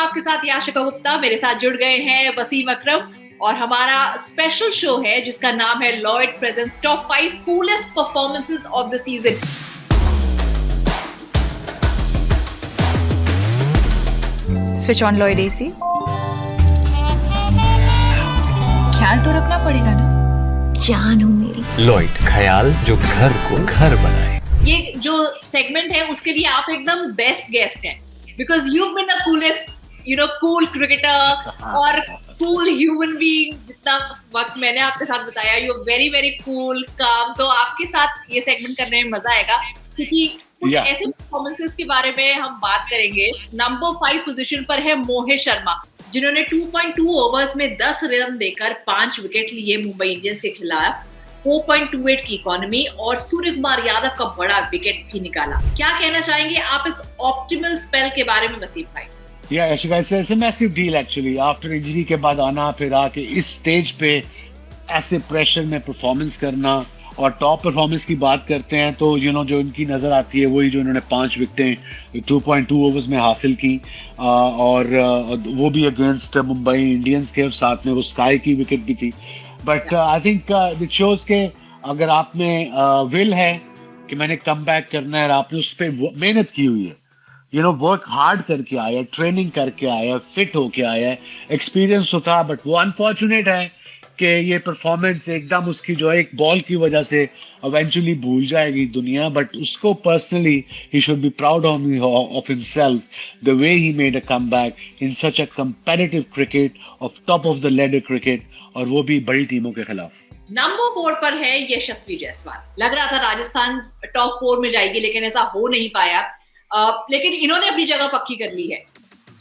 आपके साथ याशिका गुप्ता, मेरे साथ जुड़ गए हैं वसीम अकरम और हमारा स्पेशल शो है जिसका नाम है Lloyd presents top 5 coolest performances of the season. Switch on Lloyd AC. ख्याल तो रखना पड़ेगा ना, जान हो मेरी। लॉयड, ख्याल जो घर को घर बनाए। ये जो सेगमेंट है उसके लिए आप एकदम बेस्ट गेस्ट हैं because you been the coolest cool cricketer और कूल ह्यूमन बीइंग। जितना वक्त मैंने आपके साथ बताया, you are very very cool calm. तो आपके साथ ये सेगमेंट करने में मजा आएगा क्योंकि कुछ ऐसे परफॉर्मेंसेस के बारे में हम बात करेंगे। नंबर 5 पोजीशन पर है मोहित शर्मा, जिन्होंने 2.2 ओवर्स में 10 रन देकर 5 विकेट लिए मुंबई इंडियंस के खिलाफ। 4.28 की इकोनॉमी और सूर्य कुमार यादव का बड़ा विकेट भी निकाला। क्या कहना चाहेंगे आप इस ऑप्टिमल स्पेल के बारे में वसीम भाई? Yeah, Ashika, it's a massive deal actually. After injury के बाद आना, फिर आके इस स्टेज पे ऐसे प्रेशर में परफॉर्मेंस करना और टॉप परफॉर्मेंस की बात करते हैं तो जो इनकी नजर आती है वही जो इन्होंने 5 विकेटें 2.2 ओवर्स में हासिल की और वो भी अगेंस्ट मुंबई इंडियंस के, और साथ में वो स्काई की विकेट भी थी। But I think it shows के अगर आप में विल है कि मैंने कम बैक करना है और आपने उस पर मेहनत की हुई है, वर्क हार्ड करके आया, ट्रेनिंग करके आया, फिट होके आया, एक्सपीरियंस तो था, बट वो अनफॉर्चुनेट है कि ये परफॉर्मेंस एकदम उसकी जो है एक बॉल की वजह से इवेंचुअली भूल जाएगी दुनिया। बट उसको personally he should be proud of himself the way he made a comeback in such a competitive cricket of top of the ladder cricket, और वो भी बड़ी टीमों के खिलाफ। नंबर 4 पर है यशस्वी जायसवाल। लग रहा था राजस्थान टॉप 4 में जाएगी लेकिन ऐसा हो नहीं पाया। लेकिन इन्होंने अपनी जगह पक्की कर ली है।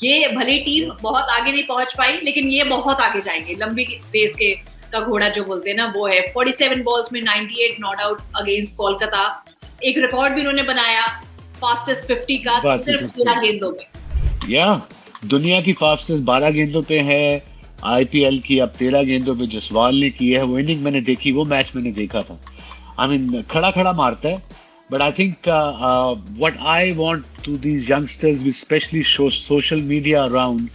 ये भले टीम बहुत आगे नहीं पहुंच पाई लेकिन ये बहुत आगे जाएंगे। लंबी रेस के का घोड़ा जो बोलते हैं ना, वो है 47 बॉल्स में 98 नॉट आउट अगेंस्ट कोलकाता। एक रिकॉर्ड भी इन्होंने बनाया फास्टेस्ट 50 का सिर्फ 13 गेंदों में। दुनिया की फास्टेस्ट 12 गेंदों पे है आईपीएल की, अब 13 गेंदों पे जसवाल ने की है। वो इनिंग मैंने देखी, वो मैच मैंने देखा था। आई मीन खड़ा मारता है। But I think what I want to these youngsters, especially social media around,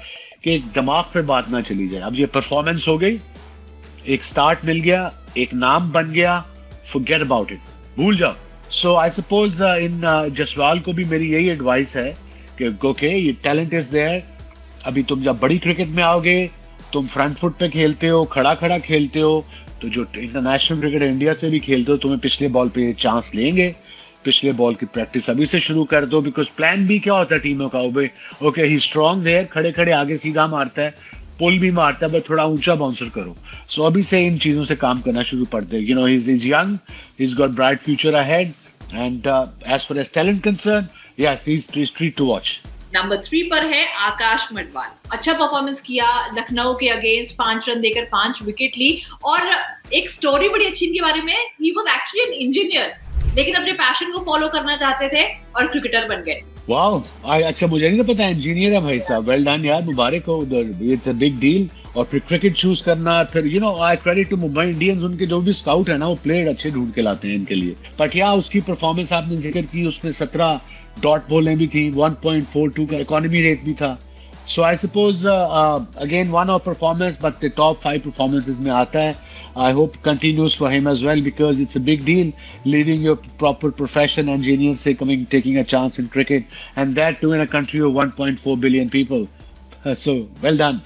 कि एक दिमाग पे बात ना चली जाए। अब ये परफॉर्मेंस हो गई, एक स्टार्ट मिल गया, एक नाम बन गया, forget about it, भूल जाओ। So I suppose in Jaswal को भी मेरी यही एडवाइस है कि okay, ये टैलेंट इज देयर। अभी तुम जब बड़ी क्रिकेट में आओगे, तुम फ्रंट फुट पे खेलते हो, खड़ा खेलते हो, तो जो इंटरनेशनल क्रिकेट इंडिया से भी खेलते हो, तुम्हें पिछले बॉल पे चांस लेंगे। पिछले बॉल की प्रैक्टिस अभी से शुरू कर दो, बिकॉज प्लान बी क्या होता है टीमों का, ओके ही स्ट्रॉन्ग देयर, खड़े आगे सीधा मारता है, पुल भी मारता है, बट थोड़ा ऊंचा बाउंसर करो। सो अभी से इन चीजों से काम करना शुरू कर दे। He is young, he is got bright future ahead, and as far as talent concern, yes he is treat to watch. Number 3 पर है आकाश मडवाल। अच्छा परफॉर्मेंस किया लखनऊ के अगेंस्ट, 5 रन देकर 5 विकेट ली। और एक स्टोरी बड़ी अच्छी इनके बारे में, he was actually an engineer लेकिन अपने पैशन को फॉलो करना चाहते थे और क्रिकेटर बन गए। वाओ, अच्छा मुझे नहीं पता इंजीनियर है भाई साहब। वेल डन यार, मुबारक हो उधर, इट्स अ बिग डील। और फिर क्रिकेट चूज करना, फिर I credit to Mumbai Indians, उनके जो भी स्काउट है ना, वो प्लेयर अच्छे ढूंढ के लाते हैं इनके लिए। बट या उसकी परफॉर्मेंस आपने जिक्र की, उसमें 17 डॉट बॉलें भी थी, 1.42 का इकोनॉमी रेट भी था। So I suppose again one of performance, but the top 5 performances में आता है। I hope continues for him as well because it's a big deal leaving your proper profession, engineer say taking a chance in cricket, and that too in a country of 1.4 billion people. So well done.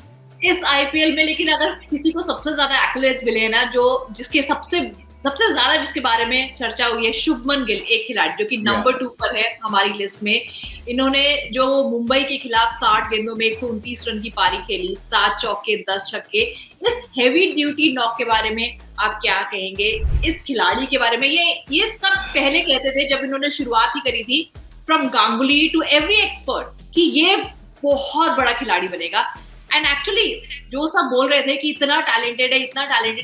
इस IPL में लेकिन अगर किसी को सबसे ज्यादा एक्colades मिले ना, जो जिसके सबसे ज्यादा जिसके बारे में चर्चा हुई है, शुभमन गिल, एक खिलाड़ी जो कि नंबर 2 पर है हमारी लिस्ट में। इन्होंने जो मुंबई के खिलाफ 60 गेंदों में 129 रन की पारी खेली, 7 चौके 10 छक्के। इस हेवी ड्यूटी नॉक के बारे में आप क्या कहेंगे? इस खिलाड़ी के बारे में ये सब पहले कहते थे जब इन्होंने शुरुआत ही करी थी, from Ganguly to every expert, कि ये बहुत बड़ा खिलाड़ी बनेगा। एंड एक्चुअली जो सब बोल रहे थे कि इतना टैलेंटेड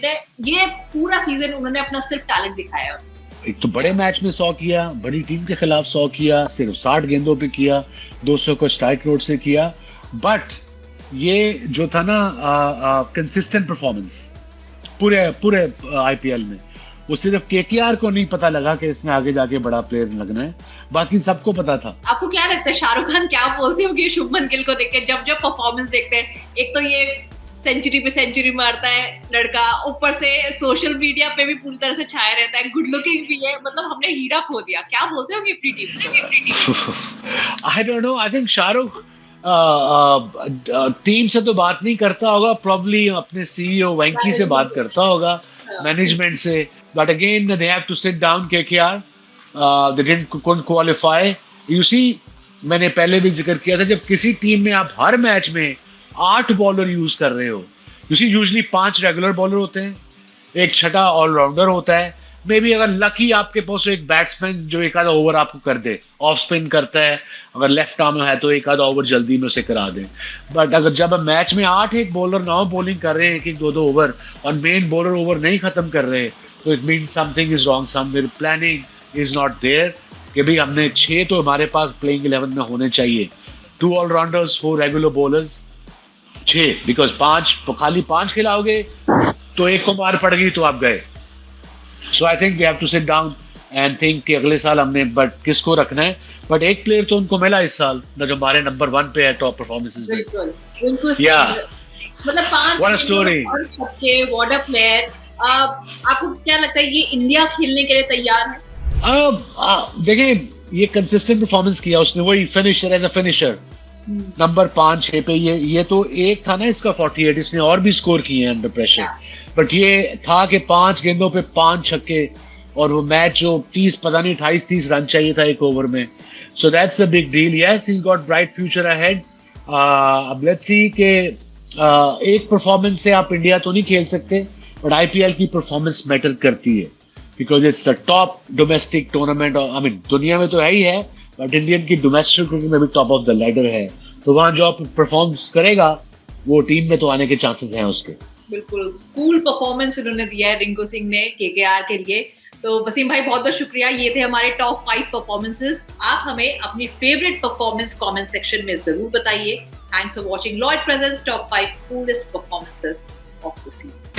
है, ये पूरा सीजन उन्होंने अपना सिर्फ टैलेंट दिखाया। एक तो बड़े मैच में 100 किया, बड़ी टीम के खिलाफ 100 किया, सिर्फ 60 गेंदों पे किया, 200 को स्ट्राइक रोड से किया। बट ये जो था ना कंसिस्टेंट परफॉर्मेंस पूरे आईपीएल में, वो सिर्फ केकेआर को नहीं पता लगा कि इसने आगे जाके बड़ा प्लेयर लगना है, बाकी सबको पता था। आपको क्या लगता है शाहरुख खान क्या बोलते होंगे शुभमन गिल को देख के, जब जब परफॉर्मेंस देखते हैं? एक तो ये सेंचुरी पे सेंचुरी मारता है लड़का, ऊपर से सोशल मीडिया पे भी पूरी तरह से छाया रहता है, गुड लुकिंग भी है, मतलब हमने हीरा खो दिया। क्या बोलते होंगे अपनी टीम को? I don't know, I think Shahrukh team से तो बात नहीं करता होगा, प्रॉब्ली अपने सीईओ वेंकी से बात करता होगा, मैनेजमेंट से। But again they have to sit down KKR, they didn't qualify. You see, मैंने पहले भी जिक्र किया था, जब किसी टीम में आप हर मैच में 8 बॉलर यूज कर रहे हो, you see usually 5 regular bowler होते हैं, एक छठा ऑलराउंडर होता है, मे बी अगर लकी आपके पास एक बैट्समैन जो एक आधा ओवर आपको कर दे, ऑफ स्पिन करता है, अगर लेफ्ट आर्म है तो एक आधा ओवर जल्दी में उसे करा दे। बट अगर जब हम मैच में 8 एक बॉलर 9 बॉलिंग कर रहे हैं, एक 2-2 ओवर, और मेन बॉलर ओवर नहीं खत्म कर रहे, तो it mean something is wrong, somewhere planning is not there. कि भाई हमने 6 तो हमारे पास प्लेइंग 11 में होने चाहिए, 2 ऑलराउंडर्स 4 रेगुलर बॉलर्स 6, बिकॉज 5 खाली 5 खिलाओगे तो एक को मार पड़ गई तो आप गए। So I think we have to sit down and think कि अगले साल हमने बट किसको रखना है। बट एक प्लेयर तो उनको मिला इस साल जो हमारे नंबर 1 पे है टॉप परफॉर्मेंसेस में। बिल्कुल या मतलब 5 व्हाट अ स्टोरी, छक्के, व्हाट अ प्लेयर। आपको क्या लगता है ये इंडिया खेलने के लिए तैयार है? देखिए ये कंसिस्टेंट परफॉर्मेंस किया उसने, वही finisher as a finisher number 5-6 पे। ये तो एक था ना इसका 48, इसने और भी स्कोर किए हैं अंडर प्रेशर, बट ये था कि 5 गेंदों पे 5 छक्के, और वो मैच जो 30 पता नहीं 28-30 रन चाहिए था एक ओवर में। So that's a big deal. Yes, he got bright future ahead. अब लेट्स सी कि एक परफॉर्मेंस से आप इंडिया तो नहीं खेल सकते, बट आईपीएल की परफॉर्मेंस मैटर करती है, because it's the top domestic tournament. I mean दुनिया में तो है ही है, बट इंडियन की डोमेस्टिक क्रिकेट में भी टॉप ऑफ द लैडर है, तो वहां जो आप परफॉर्म्स करेगा वो टीम में तो आने के चांसेस हैं उसके। बिल्कुल कूल परफॉर्मेंस उन्होंने दिया है रिंकू सिंह ने केकेआर के लिए। तो वसीम भाई बहुत बहुत शुक्रिया, ये थे हमारे टॉप 5 परफॉर्मेंसेस। आप हमें अपनी फेवरेट परफॉर्मेंस कमेंट सेक्शन में जरूर बताइए। Thanks for watching Lloyd presence top 5 coolest performances of the season.